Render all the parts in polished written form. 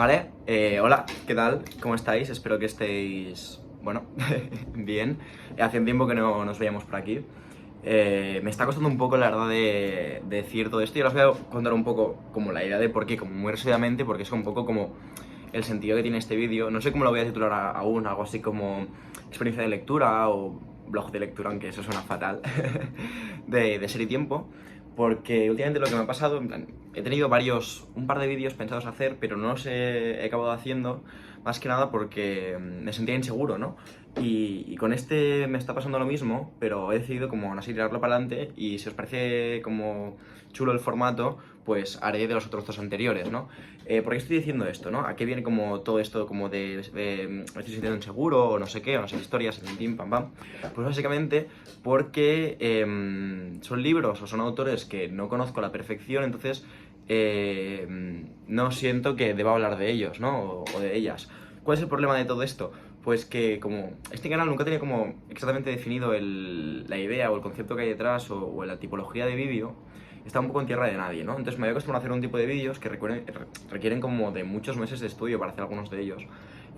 Vale, hola, ¿qué tal? ¿Cómo estáis? Espero que estéis, bueno, bien. Hace un tiempo que no nos veíamos por aquí. Me está costando un poco, la verdad, de decir todo esto y ahora os voy a contar un poco como la idea de por qué, como muy resumidamente, porque es un poco como el sentido que tiene este vídeo. No sé cómo lo voy a titular aún, algo así como experiencia de lectura o blog de lectura, aunque eso suena fatal, de Ser y Tiempo. Porque últimamente lo que me ha pasado, en plan, he tenido un par de vídeos pensados hacer, pero no los he acabado haciendo, más que nada porque me sentía inseguro, ¿no? Y con este me está pasando lo mismo, pero he decidido como aún así tirarlo para adelante y si os parece como chulo el formato, pues haré de los otros dos anteriores, ¿no? ¿Por qué estoy diciendo esto, no? ¿A qué viene como todo esto como me estoy sintiendo inseguro o no sé qué, o no sé qué historias, pim, pam, pam? Pues básicamente porque son libros o son autores que no conozco a la perfección, entonces no siento que deba hablar de ellos, ¿no? O de ellas. ¿Cuál es el problema de todo esto? Pues que como este canal nunca tenía como exactamente definido la idea o el concepto que hay detrás o la tipología de vídeo, está un poco en tierra de nadie, ¿no? Entonces me había acostumbrado a hacer un tipo de vídeos que requieren como de muchos meses de estudio para hacer algunos de ellos,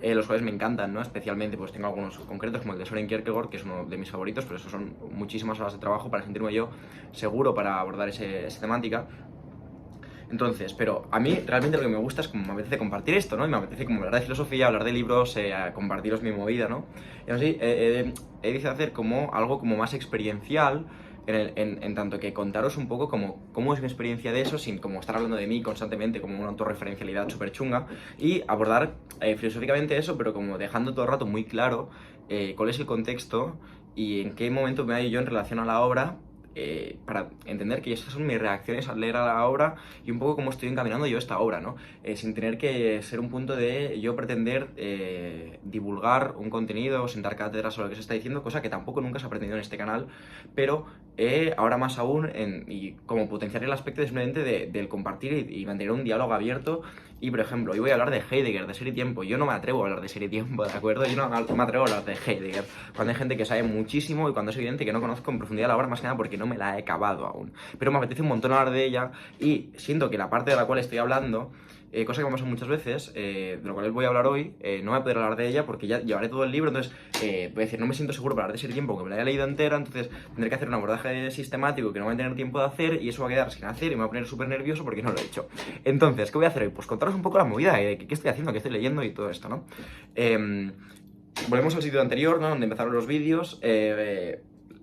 los cuales me encantan, ¿no? Especialmente pues tengo algunos concretos como el de Soren Kierkegaard, que es uno de mis favoritos, pero eso son muchísimas horas de trabajo para sentirme yo seguro para abordar esa temática. Entonces, pero a mí realmente lo que me gusta es como me apetece compartir esto, ¿no? Y me apetece como hablar de filosofía, hablar de libros, compartiros mi movida, ¿no? Y así he decidido hacer como algo como más experiencial, en tanto que contaros un poco como cómo es mi experiencia de eso, sin como estar hablando de mí constantemente como una autorreferencialidad súper chunga, y abordar filosóficamente eso, pero como dejando todo el rato muy claro cuál es el contexto y en qué momento me hallo yo en relación a la obra, para entender que estas son mis reacciones al leer a la obra y un poco cómo estoy encaminando yo esta obra, ¿no? Sin tener que ser un punto de yo pretender divulgar un contenido o sentar cátedra sobre lo que se está diciendo, cosa que tampoco nunca se ha pretendido en este canal, pero ahora más aún, y como potenciar el aspecto simplemente del compartir y mantener un diálogo abierto. Y por ejemplo, hoy voy a hablar de Heidegger, de Ser y Tiempo. Yo no me atrevo a hablar de Ser y Tiempo, ¿de acuerdo? Yo no me atrevo a hablar de Heidegger, cuando hay gente que sabe muchísimo y cuando es evidente que no conozco en profundidad la obra, más que nada porque no me la he acabado aún. Pero me apetece un montón hablar de ella y siento que la parte de la cual estoy hablando, cosa que me pasa muchas veces, de lo cual les voy a hablar hoy, no voy a poder hablar de ella porque ya llevaré todo el libro, entonces voy a decir, no me siento seguro para hablar de Ser y Tiempo, que me la haya leído entera, entonces tendré que hacer un abordaje sistemático que no voy a tener tiempo de hacer y eso va a quedar sin hacer y me va a poner súper nervioso porque no lo he hecho. Entonces, ¿qué voy a hacer hoy? Pues contaros un poco la movida de qué estoy haciendo, qué estoy leyendo y todo esto, ¿no? Volvemos al sitio anterior, ¿no? Donde empezaron los vídeos.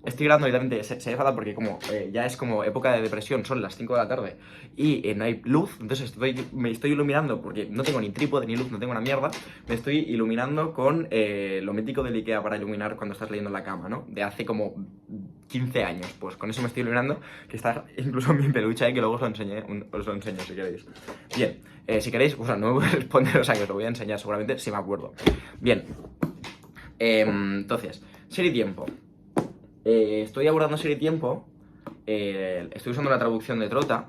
Estoy grabando directamente, se enfada porque como ya es como época de depresión, son las 5 de la tarde y no hay luz, entonces me estoy iluminando porque no tengo ni trípode ni luz, no tengo una mierda, me estoy iluminando con lo mítico del Ikea para iluminar cuando estás leyendo en la cama, ¿no? De hace como 15 años, pues con eso me estoy iluminando, que está incluso en mi peluche, que luego os lo enseño si queréis. Bien, si queréis, o sea, no me voy a responder, o sea, que os lo voy a enseñar seguramente si me acuerdo. Bien, entonces, Ser y Tiempo. Estoy abordando Ser y Tiempo, estoy usando la traducción de Trota,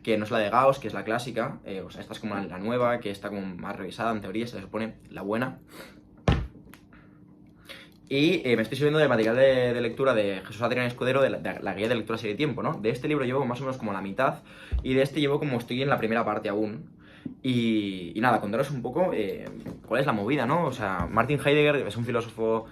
que no es la de Gauss, que es la clásica, o sea, esta es como la nueva, que está como más revisada, en teoría se supone la buena. Y me estoy subiendo del material de lectura de Jesús Adrián Escudero, de la guía de lectura Ser y Tiempo, ¿no? De este libro llevo más o menos como la mitad, y de este llevo como estoy en la primera parte aún. Y nada, contaros un poco cuál es la movida, ¿no? O sea, Martin Heidegger es un filósofo,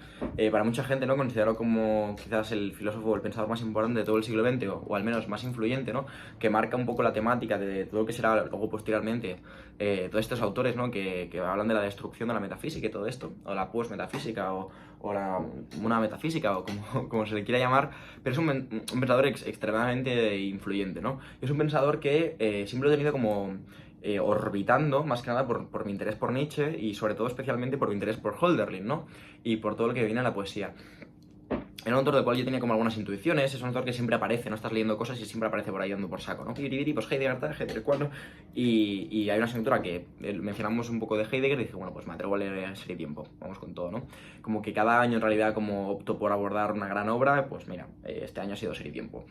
para mucha gente, ¿no? Considerado como quizás el filósofo o el pensador más importante de todo el siglo XX, o al menos más influyente, ¿no? Que marca un poco la temática de todo lo que será luego posteriormente todos estos autores, ¿no? Que hablan de la destrucción de la metafísica y todo esto, o la post-metafísica, una metafísica, o como se le quiera llamar, pero es un pensador extremadamente influyente, ¿no? Es un pensador que siempre lo he tenido como orbitando, más que nada por mi interés por Nietzsche y sobre todo especialmente por mi interés por Hölderlin, ¿no? Y por todo lo que viene en la poesía. Era un autor del cual yo tenía como algunas intuiciones, es un autor que siempre aparece, no estás leyendo cosas y siempre aparece por ahí dando por saco, ¿no? Pues Heidegger tal, Heidegger cual, ¿no? Y hay una asignatura que mencionamos un poco de Heidegger y dije, bueno, pues me atrevo a leer Ser y Tiempo, vamos con todo, ¿no? Como que cada año en realidad como opto por abordar una gran obra, pues mira, este año ha sido Ser y Tiempo.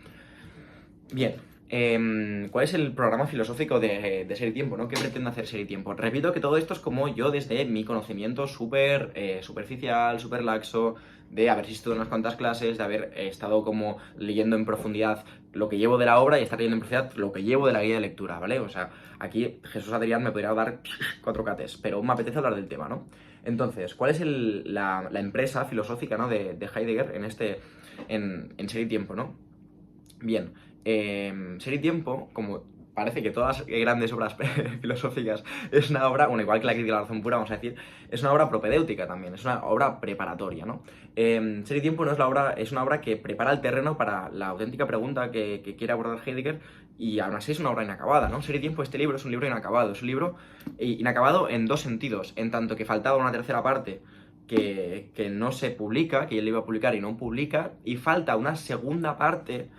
Bien, ¿Cuál es el programa filosófico de Ser y Tiempo, ¿no? ¿Qué pretende hacer Ser y Tiempo? Repito que todo esto es como yo desde mi conocimiento súper superficial, súper laxo, de haber asistido a unas cuantas clases, de haber estado como leyendo en profundidad lo que llevo de la obra y estar leyendo en profundidad lo que llevo de la guía de lectura, ¿vale? O sea, aquí Jesús Adrián me podría dar 4 cates, pero me apetece hablar del tema, ¿no? Entonces, ¿cuál es la empresa filosófica, ¿no? de Heidegger en Ser y Tiempo, ¿no? Bien, Ser y Tiempo, como parece que todas las grandes obras filosóficas es una obra, bueno, igual que la crítica de la razón pura, vamos a decir, es una obra propedéutica también, es una obra preparatoria, ¿no? Ser y Tiempo no es la obra, es una obra que prepara el terreno para la auténtica pregunta que quiere abordar Heidegger, y aún así es una obra inacabada, ¿no? Ser y Tiempo, este libro es un libro inacabado, es un libro inacabado en 2 sentidos, en tanto que faltaba una tercera parte que no se publica, que él iba a publicar y no publica, y falta una segunda parte,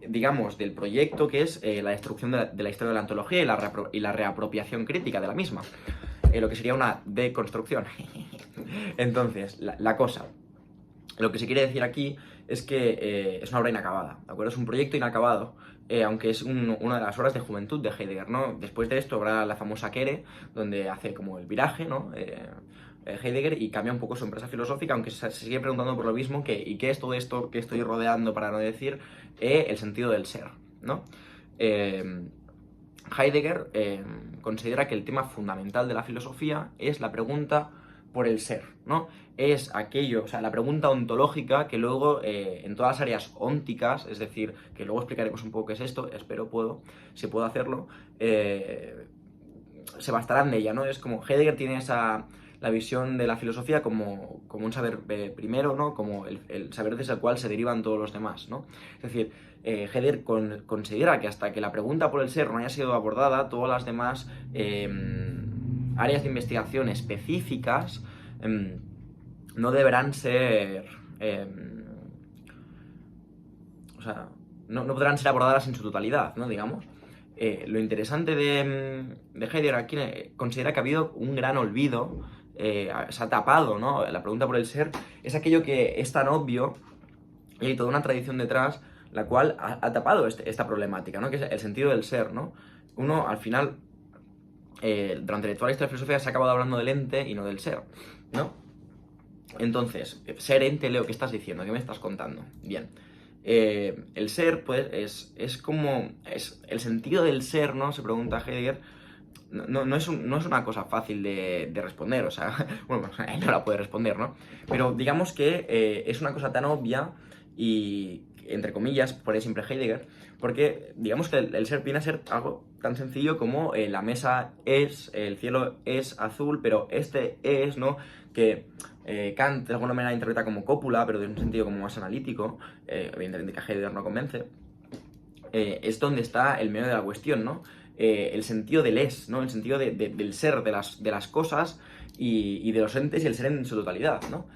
digamos, del proyecto, que es la destrucción de la historia de la antología y la reapropiación crítica de la misma, lo que sería una deconstrucción. Entonces, la cosa, lo que se quiere decir aquí es que es una obra inacabada, ¿de acuerdo? Es un proyecto inacabado, aunque es una de las obras de juventud de Heidegger, ¿no? Después de esto habrá la famosa Quere, donde hace como el viraje, ¿no? Heidegger, y cambia un poco su empresa filosófica, aunque se sigue preguntando por lo mismo, ¿y qué es todo esto que estoy rodeando, para no decir el sentido del ser, ¿no? Heidegger considera que el tema fundamental de la filosofía es la pregunta por el ser, ¿no? Es aquello, o sea, la pregunta ontológica que luego en todas las áreas ónticas, es decir, que luego explicaremos un poco qué es esto, espero si puedo hacerlo, se bastarán de ella, ¿no? Es como Heidegger tiene la visión de la filosofía como un saber primero, ¿no? Como el saber desde el cual se derivan todos los demás, ¿no? Es decir, Heidegger considera que hasta que la pregunta por el ser no haya sido abordada, todas las demás áreas de investigación específicas no deberán ser... o sea, no podrán ser abordadas en su totalidad, ¿no? Digamos. Lo interesante de Heidegger aquí considera que ha habido un gran olvido, se ha tapado, ¿no? La pregunta por el ser es aquello que es tan obvio y hay toda una tradición detrás la cual ha tapado esta problemática, ¿no? Que es el sentido del ser, ¿no? Uno, al final, durante toda la historia de la filosofía se ha acabado hablando del ente y no del ser, ¿no? Entonces, ser ente, Leo, ¿qué estás diciendo? ¿Qué me estás contando? Bien. El ser, pues, es como... el sentido del ser, ¿no? Se pregunta Heidegger. No es una cosa fácil de responder, o sea, bueno, él no la puede responder, ¿no? Pero digamos que es una cosa tan obvia y, entre comillas, pone siempre Heidegger, porque digamos que el ser viene a ser algo tan sencillo como la mesa es, el cielo es azul, pero este es, ¿no? Que Kant de alguna manera interpreta como cópula, pero de un sentido como más analítico, evidentemente que a Heidegger no convence, es donde está el medio de la cuestión, ¿no? El sentido del es, ¿no? El sentido del ser, de las cosas y de los entes y el ser en su totalidad, ¿no?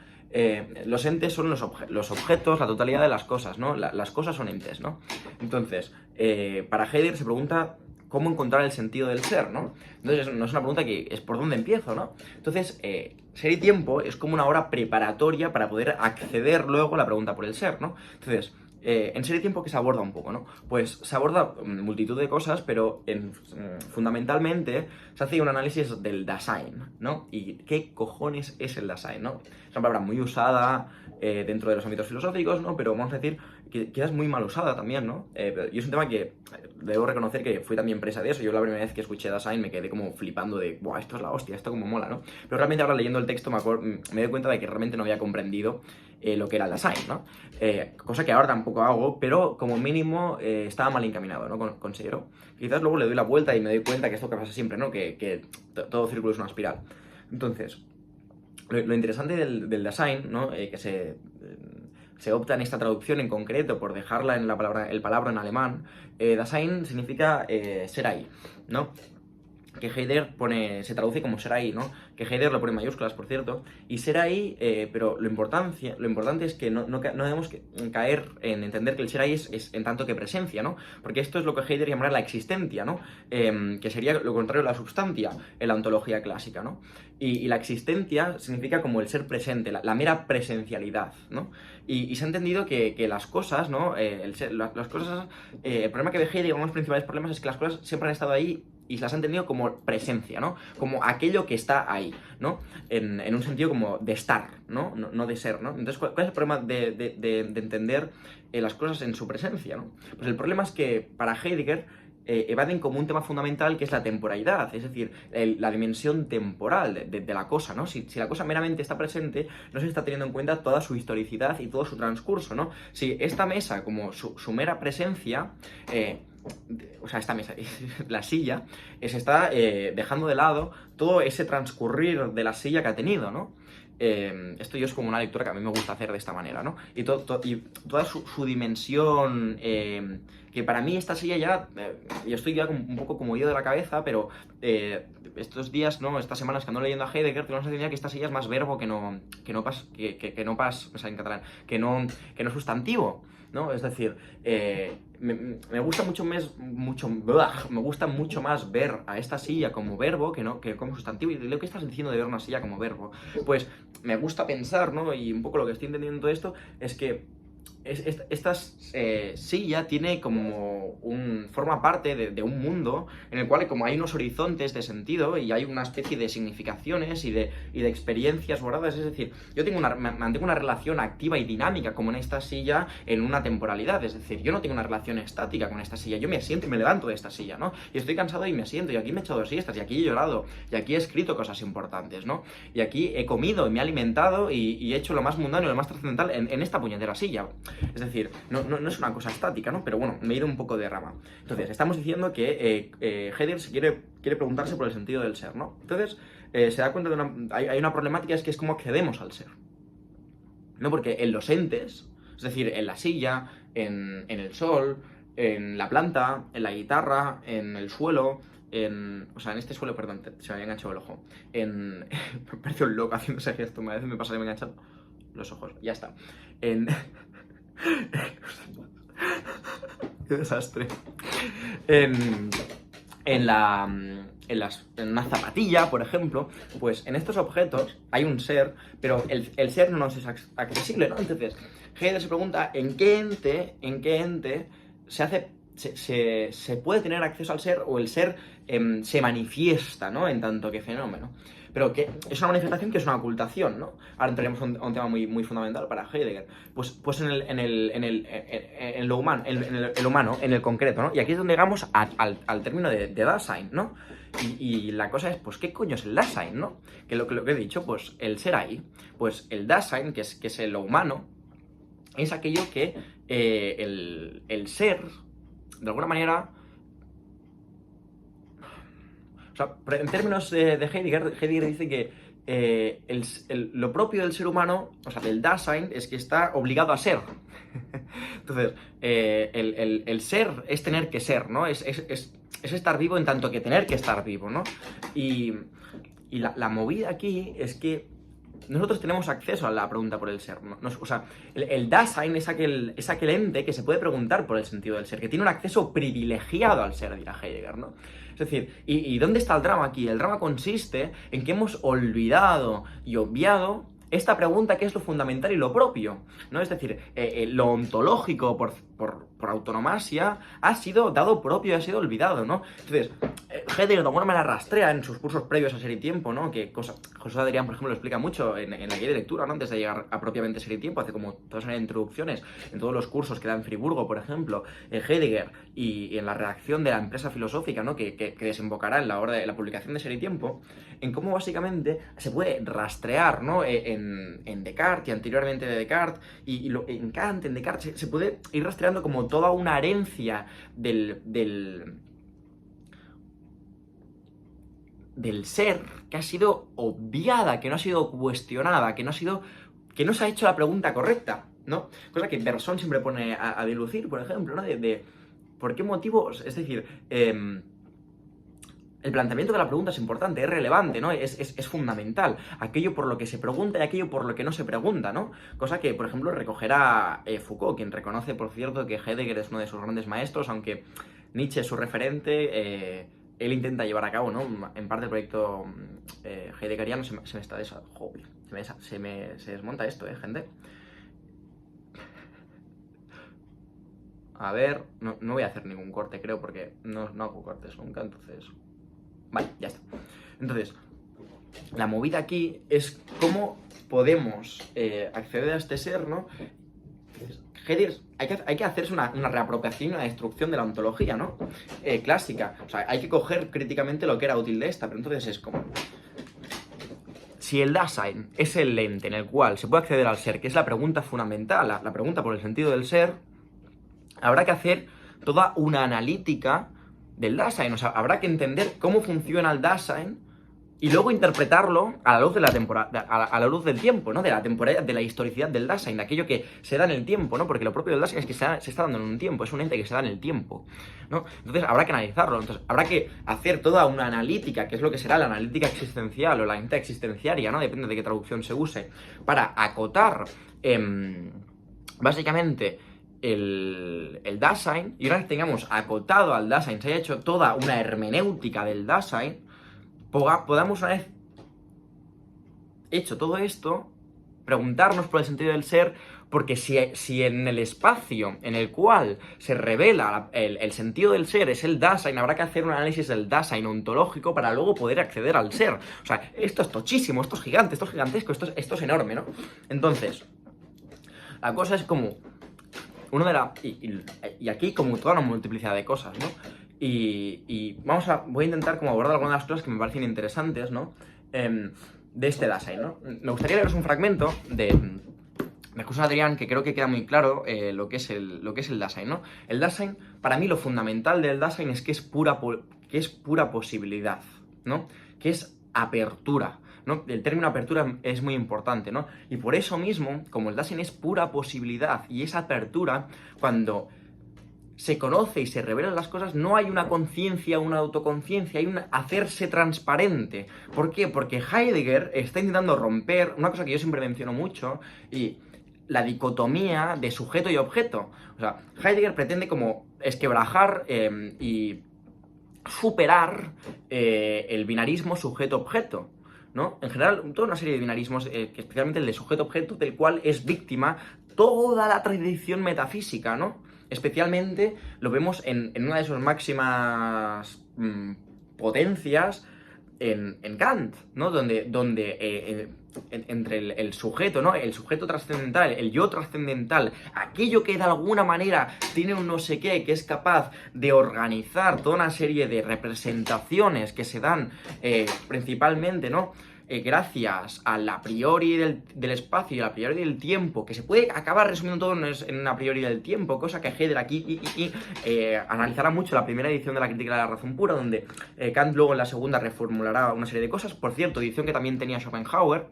Los entes son los objetos, la totalidad de las cosas, ¿no? Las cosas son entes, ¿no? Entonces, para Heidegger se pregunta cómo encontrar el sentido del ser, ¿no? Entonces, no es una pregunta que es por dónde empiezo, ¿no? Entonces, Ser y Tiempo es como una obra preparatoria para poder acceder luego a la pregunta por el ser, ¿no? Entonces, en Ser y Tiempo, ¿qué se aborda un poco, no? Pues se aborda multitud de cosas, pero fundamentalmente se hace un análisis del Dasein, ¿no? ¿Y qué cojones es el Dasein, no? Es una palabra muy usada dentro de los ámbitos filosóficos, ¿no? Pero vamos a decir que es muy mal usada también, ¿no? Y es un tema que debo reconocer que fui también presa de eso. Yo la primera vez que escuché Dasein me quedé como flipando de, ¡buah, esto es la hostia, esto como mola, ¿no? Pero realmente ahora leyendo el texto me doy cuenta de que realmente no había comprendido lo que era el Dasein, ¿no? Cosa que ahora tampoco hago, pero como mínimo estaba mal encaminado, ¿no? Considero. Quizás luego le doy la vuelta y me doy cuenta que esto que pasa siempre, ¿no? Que todo círculo es una espiral. Entonces, lo interesante del Dasein, ¿no? Que se opta en esta traducción en concreto por dejarla en el palabra en alemán. Dasein significa ser ahí, ¿no? que Heidegger se traduce como ser ahí, ¿no? Que Heidegger lo pone en mayúsculas, por cierto, y ser ahí, pero lo importante es que no debemos caer en entender que el ser ahí es en tanto que presencia, ¿no? Porque esto es lo que Heidegger llamaría la existencia, ¿no? Que sería lo contrario a la substancia en la ontología clásica, ¿no? Y la existencia significa como el ser presente, la mera presencialidad, ¿no? Y se ha entendido que las cosas, ¿no? Las cosas, el problema que ve Heidegger, uno de los principales problemas es que las cosas siempre han estado ahí y se las ha entendido como presencia, ¿no? Como aquello que está ahí, ¿no? En un sentido como de estar, ¿no? No de ser, ¿no? Entonces, ¿cuál es el problema de entender las cosas en su presencia, ¿no? Pues el problema es que para Heidegger evaden como un tema fundamental que es la temporalidad, es decir, la dimensión temporal de la cosa, ¿no? Si la cosa meramente está presente, no se está teniendo en cuenta toda su historicidad y todo su transcurso, ¿no? Si esta mesa, como su mera presencia, o sea, esta mesa, la silla, se está dejando de lado todo ese transcurrir de la silla que ha tenido, ¿no? Esto yo es como una lectura que a mí me gusta hacer de esta manera, ¿no? Y toda su dimensión, que para mí esta silla ya, yo estoy ya un poco como yo de la cabeza, pero estos días, ¿no? Estas semanas que ando leyendo a Heidegger, tengo la sensación que esta silla es más verbo que no o sea, en catalán, que no sustantivo, ¿no? Es decir, me gusta me gusta mucho más ver a esta silla como verbo que como sustantivo. Y lo que estás diciendo de ver una silla como verbo, pues me gusta pensar, ¿no? Y un poco lo que estoy entendiendo de todo esto es que esta silla tiene como forma parte de un mundo en el cual como hay unos horizontes de sentido y hay una especie de significaciones y de experiencias borradas, es decir, yo mantengo una relación activa y dinámica como en esta silla en una temporalidad, es decir, yo no tengo una relación estática con esta silla, yo me siento y me levanto de esta silla, ¿no? Y estoy cansado y me siento, y aquí me he echado siestas, y aquí he llorado, y aquí he escrito cosas importantes, ¿no? Y aquí he comido y me he alimentado y he hecho lo más mundano y lo más trascendental en esta puñetera silla. Es decir, no es una cosa estática, ¿no? Pero bueno, me he ido un poco de rama. Entonces, estamos diciendo que Heidegger quiere preguntarse por el sentido del ser, ¿no? Entonces, se da cuenta hay una problemática, es que es cómo accedemos al ser, ¿no? Porque en los entes, es decir, en la silla, en el sol, en la planta, en la guitarra, en el suelo, o sea, en este suelo, perdón, se me había enganchado el ojo. Me pareció un loco haciendo ese gesto, a veces me pasa que me enganchan los ojos, ya está. Qué desastre. En una zapatilla, por ejemplo, pues en estos objetos hay un ser, pero el ser no nos es accesible, ¿no? Entonces, Heidegger se pregunta en qué ente se puede tener acceso al ser, o el ser se manifiesta, ¿no? En tanto que fenómeno. Pero que es una manifestación que es una ocultación, ¿no? Ahora entraremos a un tema muy, muy fundamental para Heidegger. Pues en lo humano, el humano, en el concreto, ¿no? Y aquí es donde llegamos al término de Dasein, ¿no? Y la cosa es, pues, ¿qué coño es el Dasein, no? Que lo que he dicho, pues, el ser ahí. Pues el Dasein, que es lo humano, es aquello que el ser, de alguna manera... O sea, en términos de Heidegger dice que lo propio del ser humano, o sea, del Dasein, es que está obligado a ser. Entonces, el ser es tener que ser, ¿no? Es estar vivo en tanto que tener que estar vivo, ¿no? Y la movida aquí es que nosotros tenemos acceso a la pregunta por el ser, ¿no? O sea, el Dasein es aquel ente que se puede preguntar por el sentido del ser, que tiene un acceso privilegiado al ser, dirá Heidegger, ¿no? Es decir, ¿y dónde está el drama aquí? El drama consiste en que hemos olvidado y obviado esta pregunta, que es lo fundamental y lo propio, ¿no? Es decir, lo ontológico por autonomasia ha sido dado propio y ha sido olvidado, ¿no? Entonces, Heidegger de alguna manera rastrea en sus cursos previos a Ser y Tiempo, ¿no? Que José Adrián, por ejemplo, lo explica mucho en la guía de lectura, ¿no? Antes de llegar a propiamente Ser y Tiempo, hace como todas las introducciones en todos los cursos que da en Friburgo, por ejemplo, Heidegger, y en la redacción de la empresa filosófica, ¿no? Que desembocará en la hora de la publicación de Ser y Tiempo, en cómo básicamente se puede rastrear, ¿no? En Descartes y anteriormente de Descartes, en Kant, en Descartes, se puede ir rastreando como toda una herencia del ser que ha sido obviada, que no ha sido cuestionada, que no se ha hecho la pregunta correcta, ¿no? Cosa que Bergson siempre pone a dilucir, por ejemplo, ¿no? ¿Por qué motivos? Es decir, el planteamiento de la pregunta es importante, es relevante, ¿no? Es fundamental. Aquello por lo que se pregunta y aquello por lo que no se pregunta, ¿no? Cosa que, por ejemplo, recogerá Foucault, quien reconoce, por cierto, que Heidegger es uno de sus grandes maestros, aunque Nietzsche es su referente. Él intenta llevar a cabo, ¿no? En parte el proyecto heideggeriano se me está joder, se desmonta esto, gente. A ver, no voy a hacer ningún corte, creo, porque no hago cortes nunca, entonces... Vale, ya está. Entonces, la movida aquí es cómo podemos acceder a este ser, ¿no? Heidegger, hay que hacerse una reapropiación, una destrucción de la ontología, ¿no? Clásica. O sea, hay que coger críticamente lo que era útil de esta, pero entonces es como... Si el Dasein es el lente en el cual se puede acceder al ser, que es la pregunta fundamental, la pregunta por el sentido del ser, habrá que hacer toda una analítica del Dasein. O sea, habrá que entender cómo funciona el Dasein y luego interpretarlo a la luz de la temporada, a la luz del tiempo, ¿no? De la temporalidad, de la historicidad del Dasein, de aquello que se da en el tiempo, ¿no? Porque lo propio del Dasein es que se está dando en un tiempo, es un ente que se da en el tiempo, ¿no? Entonces habrá que analizarlo, entonces habrá que hacer toda una analítica, que es lo que será la analítica existencial o la analítica existenciaria, ¿no? Depende de qué traducción se use, para acotar, básicamente, el Dasein, y una vez tengamos acotado al Dasein, se haya hecho toda una hermenéutica del Dasein, podamos, una vez hecho todo esto, preguntarnos por el sentido del ser, porque si en el espacio en el cual se revela el sentido del ser es el Dasein, habrá que hacer un análisis del Dasein ontológico para luego poder acceder al ser. O sea, esto es tochísimo, esto es gigante, esto es gigantesco, esto es enorme, ¿no? Entonces, la cosa es como... Y aquí como toda una multiplicidad de cosas, ¿no? Y voy a intentar como abordar algunas de las cosas que me parecen interesantes, ¿no? De este Dasein, ¿no? Me gustaría leeros un fragmento de Jesús Adrián, que creo que queda muy claro lo que es el Dasein, ¿no? El Dasein, para mí lo fundamental del Dasein es que es pura posibilidad, ¿no? Que es apertura, ¿no? El término apertura es muy importante, ¿no? Y por eso mismo, como el Dasein es pura posibilidad y esa apertura, cuando se conoce y se revelan las cosas, no hay una conciencia, una autoconciencia, hay un hacerse transparente. ¿Por qué? Porque Heidegger está intentando romper una cosa que yo siempre menciono mucho, y la dicotomía de sujeto y objeto. O sea, Heidegger pretende como esquebrajar y superar el binarismo sujeto-objeto, ¿no? En general, toda una serie de binarismos, especialmente el de sujeto-objeto, del cual es víctima toda la tradición metafísica, ¿no? Especialmente lo vemos en una de sus máximas potencias en Kant, ¿no? Donde entre el sujeto, ¿no? El sujeto trascendental, el yo trascendental, aquello que de alguna manera tiene un no sé qué, que es capaz de organizar toda una serie de representaciones que se dan principalmente, ¿no? Gracias al a priori del espacio y al a priori del tiempo, que se puede acabar resumiendo todo en a priori del tiempo, cosa que Heidegger aquí analizará mucho la primera edición de la Crítica de la Razón Pura, donde Kant luego en la segunda reformulará una serie de cosas. Por cierto, edición que también tenía Schopenhauer,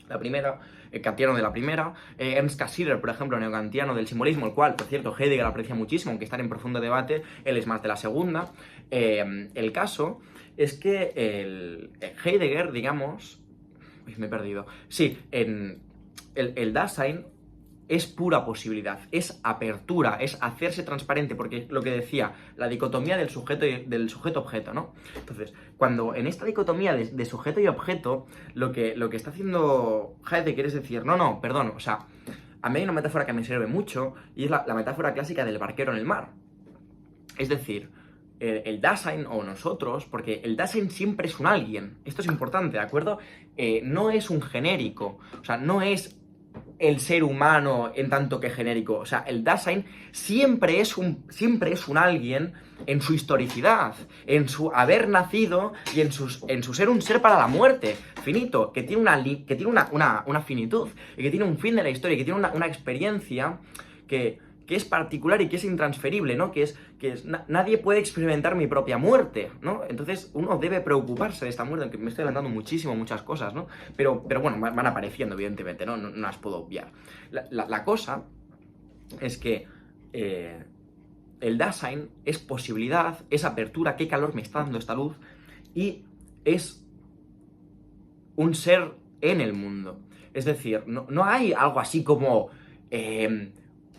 la primera, kantiano de la primera, Ernst Cassirer, por ejemplo, neokantiano del simbolismo, el cual, por cierto, Heidegger aprecia muchísimo, aunque están en profundo debate, él es más de la segunda. El caso es que el Heidegger, digamos... Uy, me he perdido. Sí, el Dasein es pura posibilidad, es apertura, es hacerse transparente, porque lo que decía, la dicotomía del sujeto-objeto, ¿no? Entonces, cuando en esta dicotomía de sujeto y objeto, lo que está haciendo Heidegger es decir, no, perdón, o sea, a mí hay una metáfora que me sirve mucho, y es la metáfora clásica del barquero en el mar. Es decir, el Dasein o nosotros, porque el Dasein siempre es un alguien, esto es importante, ¿de acuerdo? No es un genérico, o sea, no es el ser humano en tanto que genérico, o sea, el Dasein siempre es un alguien en su historicidad, en su haber nacido y en su ser un ser para la muerte, finito, que tiene una finitud, y que tiene un fin de la historia, que tiene una experiencia que es particular y que es intransferible, ¿no? Nadie puede experimentar mi propia muerte, ¿no? Entonces uno debe preocuparse de esta muerte, aunque me estoy adelantando muchísimo muchas cosas, ¿no? Pero bueno, van apareciendo, evidentemente, ¿no? No las puedo obviar. La cosa es que el Dasein es posibilidad, es apertura, qué calor me está dando esta luz, y es un ser en el mundo. Es decir, no hay algo así como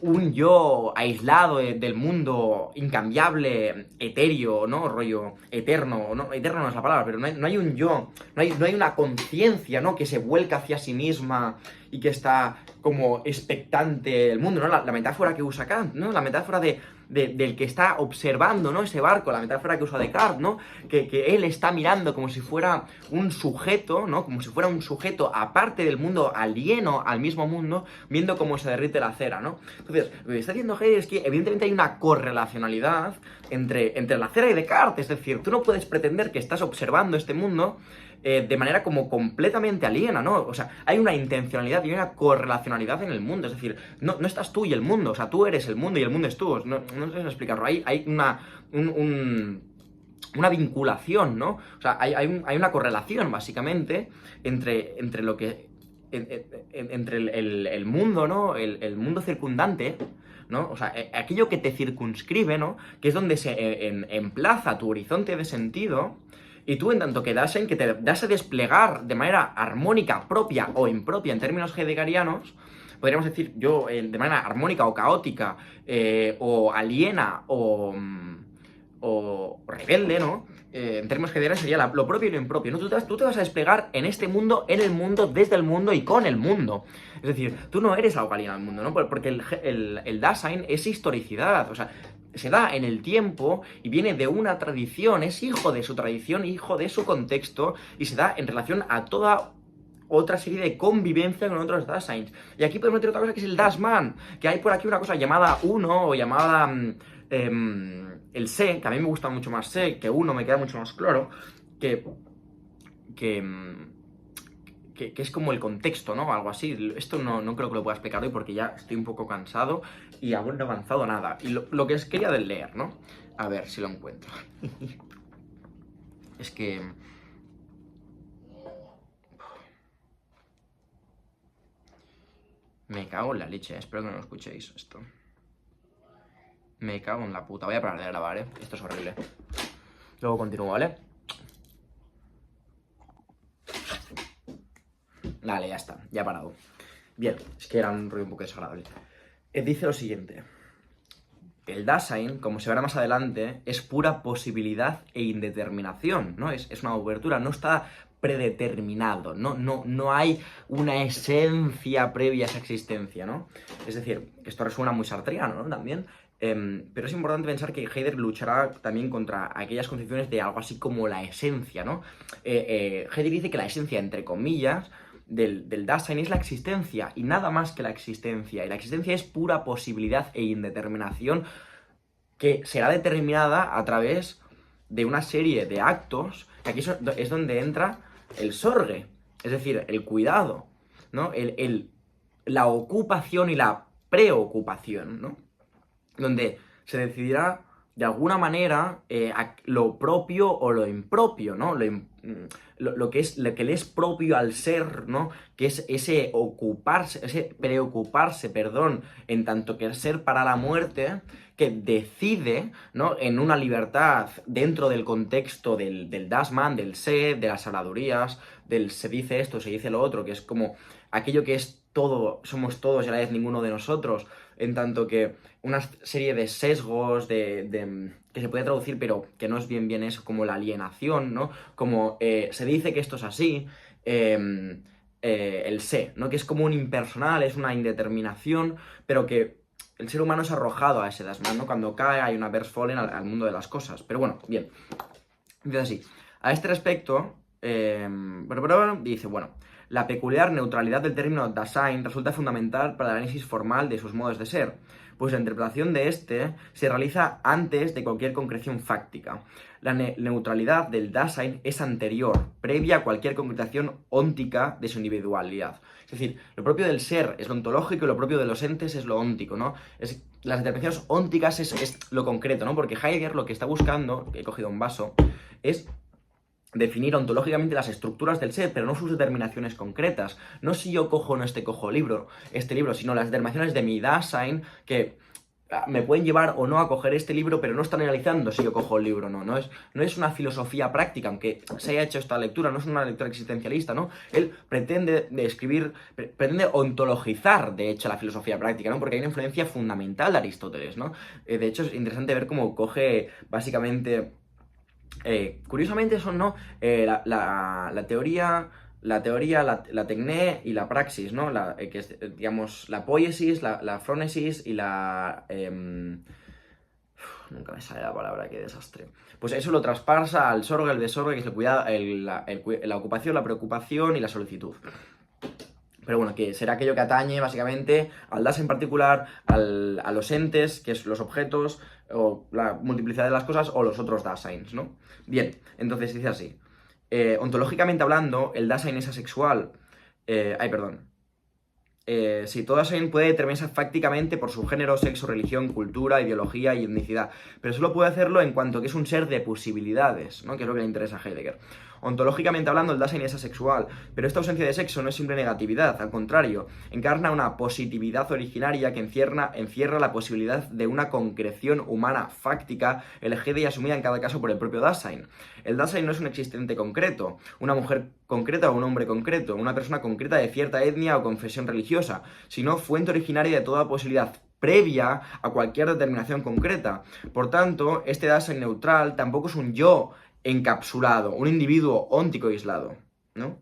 un yo aislado del mundo, incambiable, etéreo, ¿no? Rollo eterno, ¿no? Eterno no es la palabra, pero no hay un yo, no hay una conciencia, ¿no? Que se vuelca hacia sí misma y que está como expectante del mundo, ¿no? La metáfora que usa Kant, ¿no? La metáfora del que está observando, ¿no? Ese barco, la metáfora que usa Descartes, ¿no? Que él está mirando como si fuera un sujeto, ¿no? Como si fuera un sujeto aparte del mundo, alieno al mismo mundo, viendo cómo se derrite la cera, ¿no? Entonces, lo que está diciendo Heidegger es que evidentemente hay una correlacionalidad entre la cera y Descartes, es decir, tú no puedes pretender que estás observando este mundo de manera como completamente aliena, ¿no? O sea, hay una intencionalidad y una correlacionalidad en el mundo, es decir, no estás tú y el mundo, o sea, tú eres el mundo y el mundo es tú, no sé explicarlo, hay una vinculación, ¿no? O sea, hay una correlación, básicamente, entre lo que... entre el mundo, ¿no? El mundo circundante, ¿no? O sea, aquello que te circunscribe, ¿no? Que es donde se emplaza tu horizonte de sentido, y tú, en tanto que Dasein, que te das a desplegar de manera armónica, propia o impropia en términos heideggerianos, podríamos decir yo, de manera armónica o caótica, o aliena o rebelde, ¿no? En términos heideggerianos sería lo propio y lo impropio, ¿no? Tú te vas a desplegar en este mundo, en el mundo, desde el mundo y con el mundo. Es decir, tú no eres algo alieno al mundo, ¿no? Porque el Dasein es historicidad, o sea, se da en el tiempo y viene de una tradición, es hijo de su tradición, hijo de su contexto, y se da en relación a toda otra serie de convivencia con otros Daseins. Y aquí podemos meter otra cosa que es el Dasman, que hay por aquí una cosa llamada uno o llamada el Se, que a mí me gusta mucho más Se que uno, me queda mucho más claro, que es como el contexto, ¿no? Algo así. Esto no creo que lo pueda explicar hoy porque ya estoy un poco cansado y aún no he avanzado nada. Y lo que os quería leer, ¿no? A ver si lo encuentro. Es que... me cago en la leche, espero que no lo escuchéis esto. Me cago en la puta. Voy a parar de grabar, ¿eh? Esto es horrible. Luego continúo, ¿vale? Vale, ya está, ya he parado. Bien, es que era un ruido un poco desagradable. Dice lo siguiente. El Dasein, como se verá más adelante, es pura posibilidad e indeterminación, ¿no? Es una obertura, no está predeterminado, no hay una esencia previa a esa existencia, ¿no? Es decir, esto resuena muy sartreano, ¿no? También. Pero es importante pensar que Heidegger luchará también contra aquellas concepciones de algo así como la esencia, ¿no? Heidegger dice que la esencia, entre comillas, del Dasein es la existencia y nada más que la existencia. Y la existencia es pura posibilidad e indeterminación que será determinada a través de una serie de actos, que aquí es donde entra el sorge, es decir, el cuidado, ¿no? La ocupación y la preocupación, ¿no? Donde se decidirá de alguna manera lo propio o lo impropio, ¿no? Lo que le es propio al ser, ¿no? Que es ese preocuparse, perdón, en tanto que el ser para la muerte, que decide, ¿no? En una libertad dentro del contexto del Dasman, del Se, de las habladurías, del se dice esto, se dice lo otro, que es como aquello que es todo, somos todos y a la vez ninguno de nosotros, en tanto que una serie de sesgos que se puede traducir, pero que no es bien eso, como la alienación, ¿no? Como se dice que esto es así, el se, ¿no? Que es como un impersonal, es una indeterminación, pero que el ser humano es arrojado a ese Dasman, ¿no? Cuando cae hay una Versfallen al mundo de las cosas. Pero bueno, bien. Dice así. A este respecto, dice, bueno, la peculiar neutralidad del término Dasein resulta fundamental para el análisis formal de sus modos de ser, pues la interpretación de este se realiza antes de cualquier concreción fáctica. La neutralidad del Dasein es anterior, previa a cualquier concretación óntica de su individualidad. Es decir, lo propio del ser es lo ontológico y lo propio de los entes es lo óntico, ¿no? Las interpretaciones ónticas es lo concreto, ¿no? Porque Heidegger lo que está buscando, he cogido un vaso, es definir ontológicamente las estructuras del ser, pero no sus determinaciones concretas. No si yo cojo o no cojo este libro, sino las determinaciones de mi Dasein, que me pueden llevar o no a coger este libro, pero no están analizando si yo cojo el libro o no. No es una filosofía práctica, aunque se haya hecho esta lectura, no es una lectura existencialista, ¿no? Él pretende pretende ontologizar, de hecho, la filosofía práctica, ¿no? Porque hay una influencia fundamental de Aristóteles, ¿no? De hecho, es interesante ver cómo coge, básicamente, curiosamente son, ¿no? La teoría... La tecné y la praxis, ¿no? Que es, digamos, la poiesis, la phronesis y nunca me sale la palabra, qué desastre. Pues eso lo traspasa al sorge, el desorge, que es el cuidado, la ocupación, la preocupación y la solicitud. Pero bueno, que será aquello que atañe básicamente al Dasein en particular, a los entes, que es los objetos, o la multiplicidad de las cosas, o los otros Daseins, ¿no? Bien, entonces dice así. Ontológicamente hablando, el Dasein es asexual. Sí, todo Dasein puede determinarse fácticamente por su género, sexo, religión, cultura, ideología y etnicidad, pero solo puede hacerlo en cuanto que es un ser de posibilidades, ¿no? Que es lo que le interesa a Heidegger. Ontológicamente hablando, el Dasein es asexual, pero esta ausencia de sexo no es simple negatividad, al contrario, encarna una positividad originaria que encierra la posibilidad de una concreción humana fáctica, elegida y asumida en cada caso por el propio Dasein. El Dasein no es un existente concreto, una mujer concreta o un hombre concreto, una persona concreta de cierta etnia o confesión religiosa, sino fuente originaria de toda posibilidad previa a cualquier determinación concreta. Por tanto, este Dasein neutral tampoco es un yo encapsulado, un individuo óntico aislado, ¿no?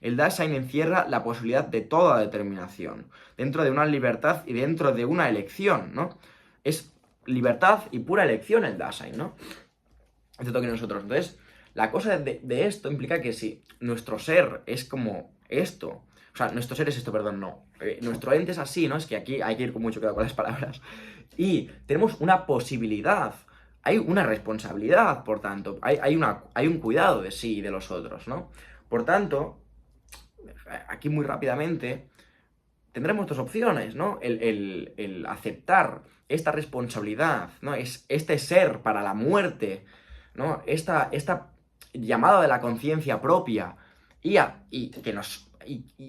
El Dasein encierra la posibilidad de toda determinación, dentro de una libertad y dentro de una elección, ¿no? Es libertad y pura elección el Dasein, ¿no? Excepto que nosotros. Entonces, la cosa de esto implica que si nuestro ser es como esto, o sea, nuestro ser es esto, perdón, no. Nuestro ente es así, ¿no? Es que aquí hay que ir con mucho cuidado con las palabras. Y tenemos una posibilidad, hay una responsabilidad, por tanto, hay un cuidado de sí y de los otros, ¿no? Por tanto, aquí muy rápidamente, tendremos dos opciones, ¿no? El aceptar esta responsabilidad, ¿no? Es este ser para la muerte, ¿no? Esta llamada de la conciencia propia y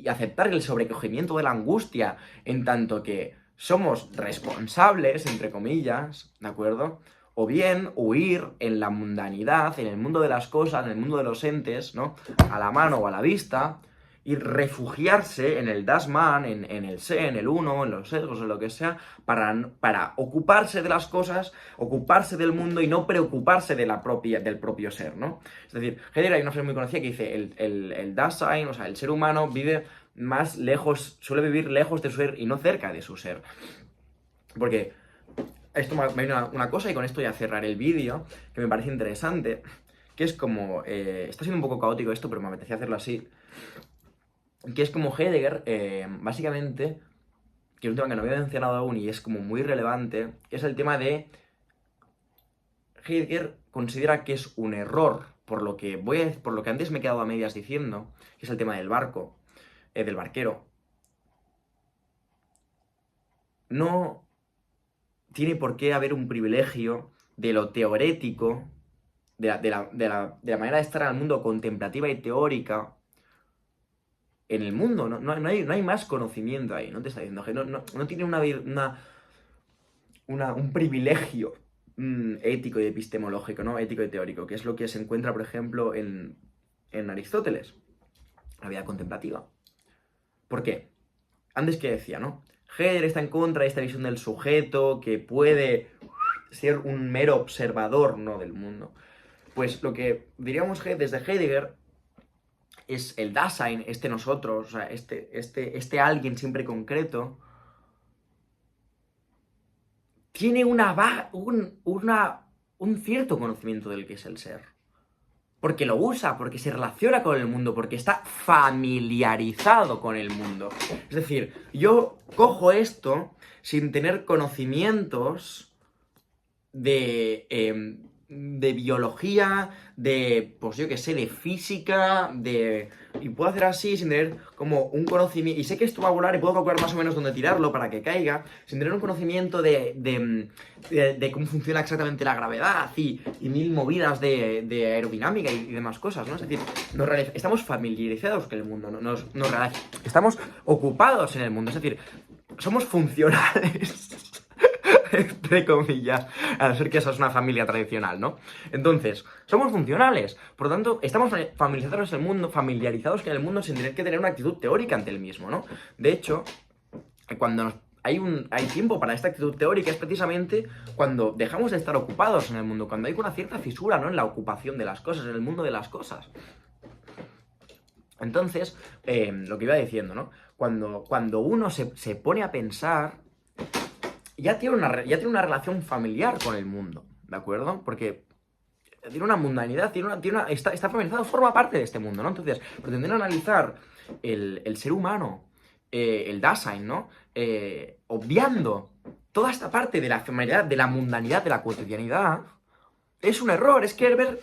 aceptar el sobrecogimiento de la angustia en tanto que somos responsables, entre comillas, ¿de acuerdo? O bien huir en la mundanidad, en el mundo de las cosas, en el mundo de los entes, ¿no? A la mano o a la vista, y refugiarse en el Dasman, en el sé, en el uno, en los sesgos, en lo que sea, para ocuparse de las cosas, ocuparse del mundo y no preocuparse del propio ser, ¿no? Es decir, Heidegger hay una frase muy conocida que dice, el Dasein, o sea, el ser humano vive más lejos, suele vivir lejos de su ser y no cerca de su ser. Porque esto me viene una cosa y con esto ya cerraré el vídeo, que me parece interesante, que es como, está siendo un poco caótico esto, pero me apetecía hacerlo así, que es como Heidegger, básicamente, que es un tema que no había mencionado aún y es como muy relevante, es el tema de Heidegger considera que es un error, por lo que antes me he quedado a medias diciendo, que es el tema del barco, del barquero. No tiene por qué haber un privilegio de lo teorético, de la manera de estar en el mundo contemplativa y teórica, en el mundo, no hay más conocimiento ahí, no te está diciendo, no tiene un privilegio ético y epistemológico, ¿no? Ético y teórico, que es lo que se encuentra, por ejemplo, en Aristóteles, la vida contemplativa. ¿Por qué? Antes que decía, ¿no? Heidegger está en contra de esta visión del sujeto que puede ser un mero observador, ¿no? Del mundo. Pues lo que diríamos desde Heidegger es el Dasein, nosotros, o sea, este alguien siempre concreto, tiene un cierto conocimiento del que es el ser. Porque lo usa, porque se relaciona con el mundo, porque está familiarizado con el mundo. Es decir, yo cojo esto sin tener conocimientos de biología, pues yo qué sé, de física, y puedo hacer así sin tener como un conocimiento, y sé que esto va a volar y puedo calcular más o menos dónde tirarlo para que caiga, sin tener un conocimiento de cómo funciona exactamente la gravedad y mil movidas de aerodinámica y demás cosas, ¿no? Es decir, estamos familiarizados con el mundo, estamos ocupados en el mundo, es decir, somos funcionales. entre comillas, a no ser que esa es una familia tradicional, ¿no? Entonces, somos funcionales, por lo tanto, estamos familiarizados con el mundo sin tener que tener una actitud teórica ante el mismo, ¿no? De hecho, hay tiempo para esta actitud teórica es precisamente cuando dejamos de estar ocupados en el mundo, cuando hay una cierta fisura, ¿no? En la ocupación de las cosas, en el mundo de las cosas. Entonces, lo que iba diciendo, ¿no? Cuando uno se pone a pensar, ya tiene una relación familiar con el mundo, ¿de acuerdo? Porque tiene una mundanidad, está familiarizado, forma parte de este mundo, ¿no? Entonces, pretender analizar el ser humano, el Dasein, ¿no? Obviando toda esta parte de la familiaridad, de la mundanidad, de la cotidianidad, es un error, es querer ver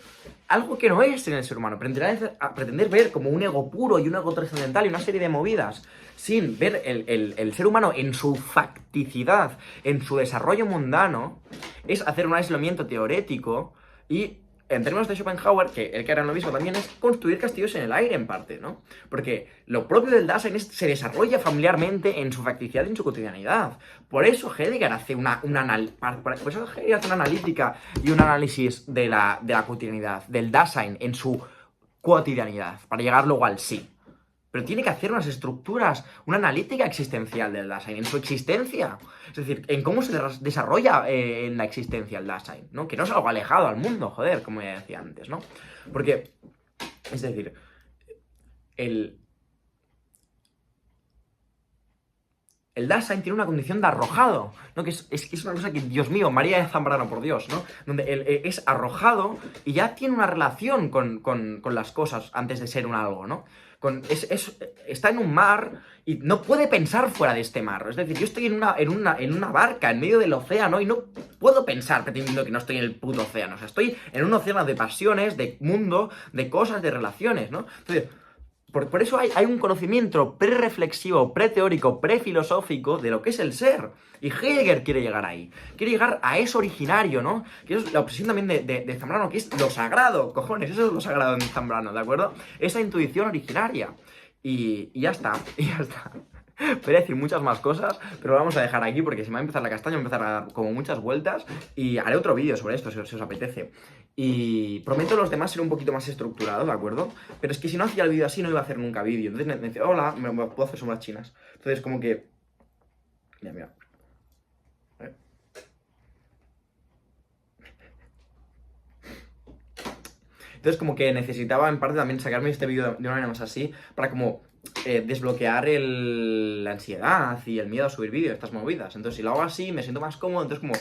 algo que no es en el ser humano, pretender ver como un ego puro y un ego trascendental y una serie de movidas, sin ver el ser humano en su facticidad, en su desarrollo mundano, es hacer un aislamiento teórico y, en términos de Schopenhauer, que él que era lo mismo también, es construir castillos en el aire en parte, ¿no? Porque lo propio del Dasein se desarrolla familiarmente en su facticidad y en su cotidianidad. Por eso Heidegger hace una analítica y un análisis de la cotidianidad, del Dasein en su cotidianidad, para llegar luego al sí. Pero tiene que hacer unas estructuras, una analítica existencial del Dasein, en su existencia. Es decir, en cómo se desarrolla en la existencia el Dasein, ¿no? Que no es algo alejado al mundo, joder, como ya decía antes, ¿no? Porque, es decir, el Dasein tiene una condición de arrojado, ¿no? Que es una cosa que, Dios mío, María de Zambrano, por Dios, ¿no? Donde él es arrojado y ya tiene una relación con las cosas antes de ser un algo, ¿no? Está en un mar y no puede pensar fuera de este mar. Es decir, yo estoy en una barca en medio del océano y no puedo pensar pretendiendo que no estoy en el puto océano. O sea, estoy en un océano de pasiones, de mundo, de cosas, de relaciones, ¿no? Entonces, por eso hay un conocimiento pre-reflexivo, pre-teórico, pre-filosófico de lo que es el ser. Y Heidegger quiere llegar ahí. Quiere llegar a eso originario, ¿no? Que es la obsesión también de Zambrano, que es lo sagrado, cojones, eso es lo sagrado en Zambrano, ¿de acuerdo? Esa intuición originaria. Y ya está, y ya está. Podría decir muchas más cosas, pero lo vamos a dejar aquí porque si me va a empezar la castaña, me va a empezar a dar como muchas vueltas y haré otro vídeo sobre esto si os apetece. Y prometo los demás ser un poquito más estructurados, ¿de acuerdo? Pero es que si no hacía el vídeo así no iba a hacer nunca vídeo. Entonces me decía, hola, me puedo hacer sombras chinas. Entonces como que... Mira, mira. Entonces como que necesitaba en parte también sacarme este vídeo de una manera más así para como desbloquear la ansiedad y el miedo a subir vídeos, estas movidas. Entonces si lo hago así me siento más cómodo, entonces como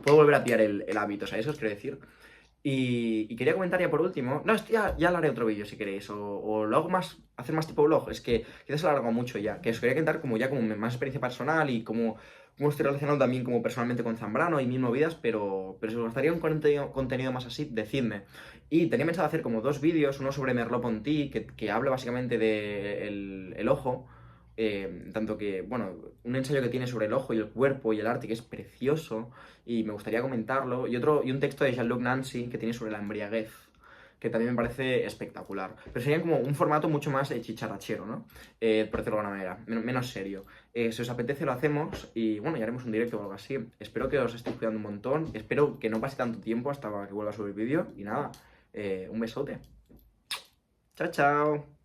puedo volver a pillar el hábito, ¿sabéis? Eso os quiero decir. Y quería comentar ya por último, no, esto ya lo haré otro vídeo si queréis, o lo hago más, hacer más tipo vlog, es que quizás lo alargo mucho ya, que os quería contar como más experiencia personal y cómo estoy relacionado también como personalmente con Zambrano y mil movidas, pero si os gustaría un contenido más así, decidme. Y tenía pensado hacer como 2 vídeos, uno sobre Merleau-Ponty, que habla básicamente de el ojo, tanto que, bueno, un ensayo que tiene sobre el ojo y el cuerpo y el arte que es precioso y me gustaría comentarlo, y un texto de Jean-Luc Nancy que tiene sobre la embriaguez, que también me parece espectacular. Pero sería como un formato mucho más chicharrachero, ¿no? Por decirlo de alguna manera, menos serio. Si os apetece lo hacemos y bueno, ya haremos un directo o algo así. Espero que os estéis cuidando un montón, espero que no pase tanto tiempo hasta que vuelva a subir vídeo y nada, un besote. Chao, chao.